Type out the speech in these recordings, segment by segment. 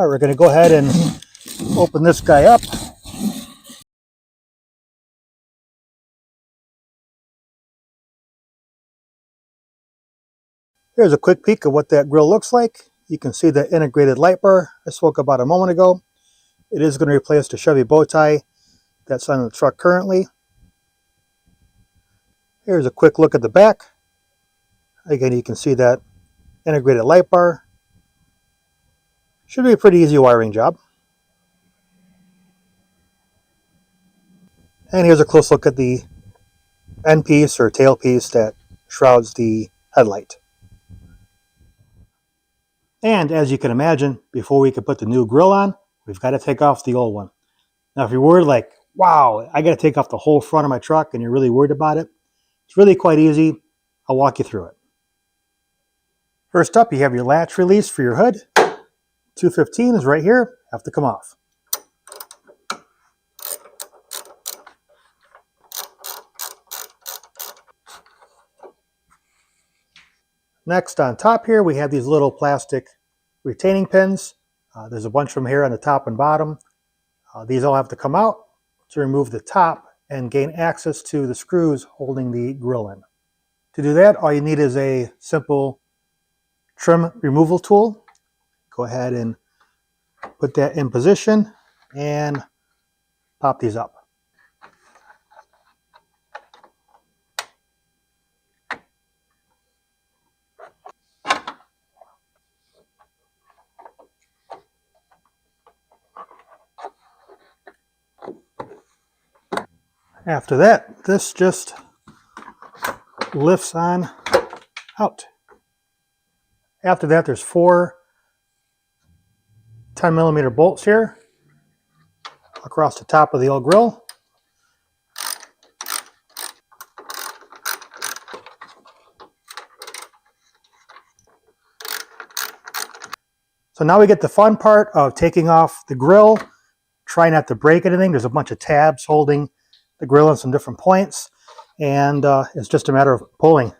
All right, we're going to go ahead and open this guy up. Here's a quick peek of what that grill looks like. You can see the integrated light bar I spoke about a moment ago. It is going to replace the Chevy bow tie that's on the truck currently. Here's a quick look at the back. Again, you can see that integrated light bar. Should be a pretty easy wiring job. And here's a close look at the end piece or tail piece that shrouds the headlight. And as you can imagine, before we can put the new grill on, we've got to take off the old one. Now, if you're worried like, wow, I got to take off the whole front of my truck and you're really worried about it, it's really quite easy. I'll walk you through it. First up, you have your latch release for your hood. 215 is right here, have to come off. Next, on top here, we have these little plastic retaining pins. There's a bunch from here on the top and bottom. These all have to come out to remove the top and gain access to the screws holding the grill in. To do that, all you need is a simple trim removal tool. Go ahead and put that in position and pop these up. After that, this just lifts on out. After that, there's 4 10mm bolts here across the top of the old grill. So now we get the fun part of taking off the grill. Try not to break anything. There's a bunch of tabs holding the grill in some different points, and it's just a matter of pulling.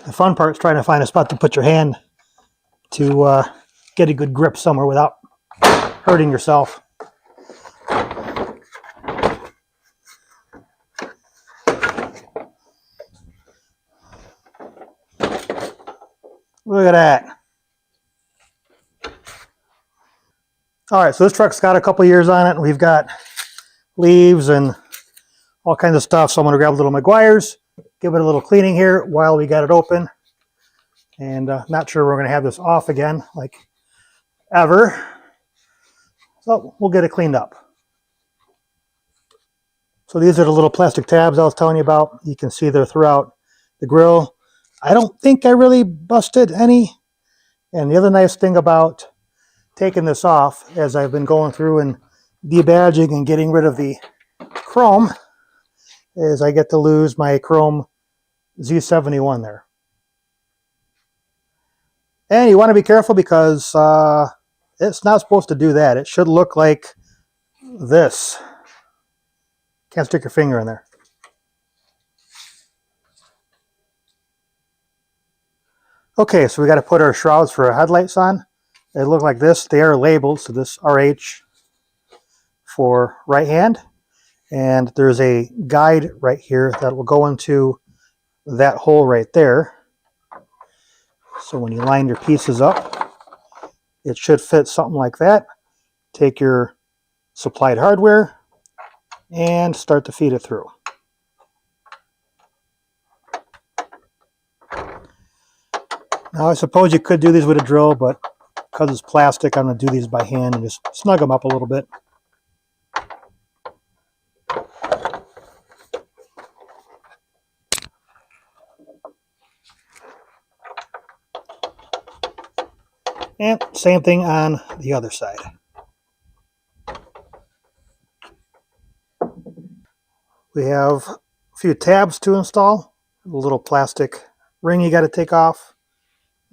The fun part is trying to find a spot to put your hand to get a good grip somewhere without hurting yourself. Look at that. All right, so this truck's got a couple years on it. We've got leaves and all kinds of stuff. So I'm going to grab a little Meguiar's, give it a little cleaning here while we got it open. And not sure we're going to have this off again, like ever. So we'll get it cleaned up. So these are the little plastic tabs I was telling you about. You can see they're throughout the grill. I don't think I really busted any. And the other nice thing about taking this off, as I've been going through and debadging and getting rid of the chrome, is I get to lose my chrome Z71 there. And you want to be careful because it's not supposed to do that. It should look like this. Can't stick your finger in there. Okay, so we got to put our shrouds for our headlights on. They look like this. They are labeled, so this RH for right hand. And there's a guide right here that will go into that hole right there. So when you line your pieces up, it should fit something like that. Take your supplied hardware and start to feed it through. Now I suppose you could do these with a drill, but because it's plastic, I'm going to do these by hand and just snug them up a little bit. And same thing on the other side. We have a few tabs to install. A little plastic ring you got to take off.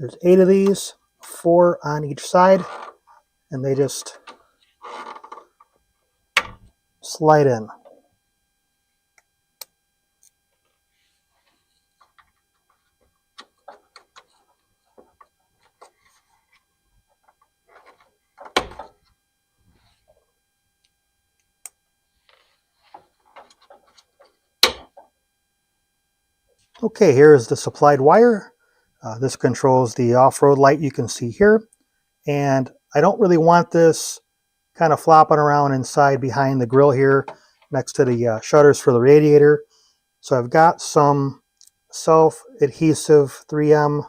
There's 8 of these, 4 on each side, and they just slide in. Okay, here's the supplied wire. This controls the off-road light you can see here. And I don't really want this kind of flopping around inside behind the grill here next to the shutters for the radiator. So I've got some self-adhesive 3M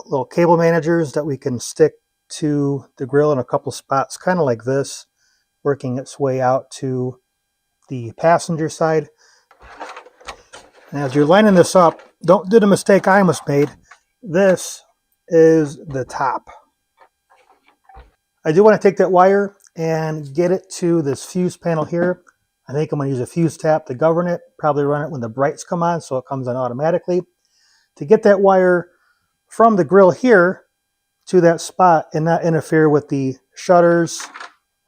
little cable managers that we can stick to the grill in a couple spots, kind of like this, working its way out to the passenger side. And as you're lining this up, don't do the mistake I almost made. This is the top. I do want to take that wire and get it to this fuse panel here. I think I'm going to use a fuse tap to govern it, probably run it when the brights come on so it comes on automatically. To get that wire from the grill here to that spot and not interfere with the shutters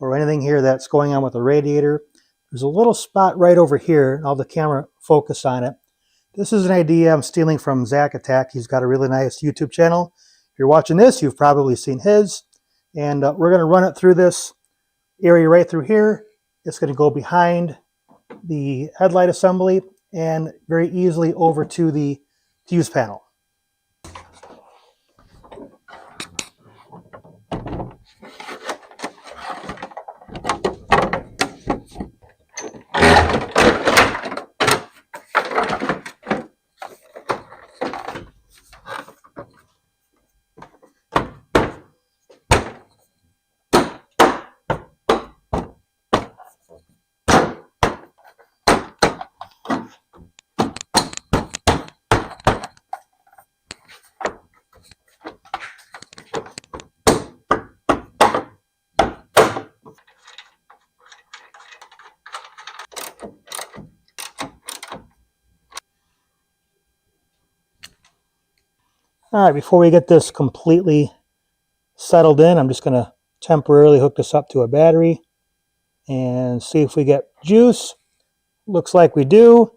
or anything here that's going on with the radiator, there's a little spot right over here, and I'll have the camera focus on it. This is an idea I'm stealing from Zach Attack. He's got a really nice YouTube channel. If you're watching this, you've probably seen his. And we're going to run it through this area right through here. It's going to go behind the headlight assembly and very easily over to the fuse panel. All right, before we get this completely settled in, I'm just going to temporarily hook this up to a battery and see if we get juice. Looks like we do.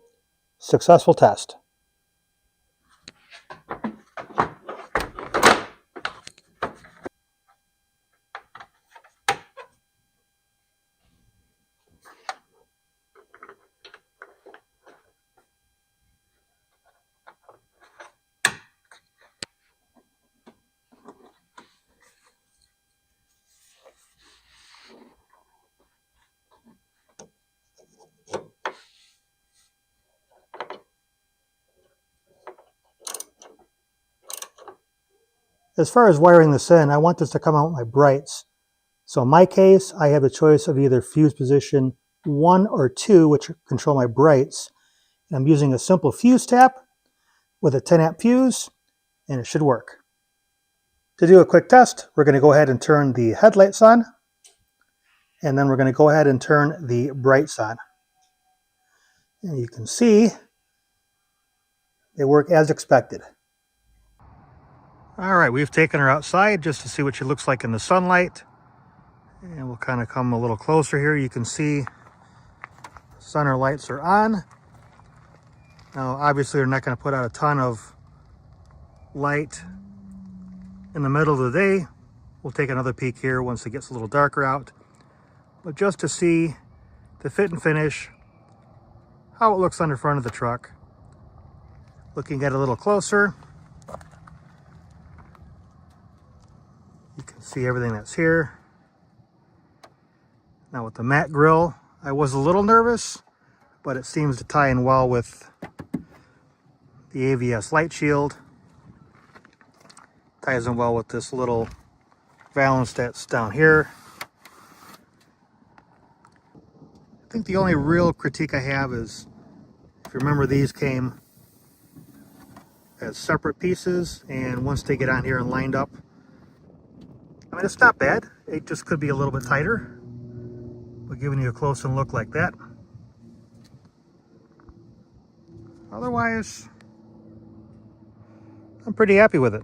Successful test. As far as wiring this in, I want this to come out with my brights. So in my case, I have the choice of either fuse position 1 or 2, which control my brights. And I'm using a simple fuse tap with a 10 amp fuse, and it should work. To do a quick test, we're going to go ahead and turn the headlights on, and then we're going to go ahead and turn the brights on. And you can see they work as expected. All right, we've taken her outside just to see what she looks like in the sunlight. And we'll kind of come a little closer here. You can see center lights are on. Now, obviously, they're not going to put out a ton of light in the middle of the day. We'll take another peek here once it gets a little darker out. But just to see the fit and finish, how it looks on the front of the truck. Looking at it a little closer, you can see everything that's here. Now with the matte grille, I was a little nervous, but it seems to tie in well with the AVS light shield. Ties in well with this little valance that's down here. I think the only real critique I have is, if you remember, these came as separate pieces, and once they get on here and lined up, I mean, it's not bad. It just could be a little bit tighter, but giving you a close and look like that. Otherwise, I'm pretty happy with it.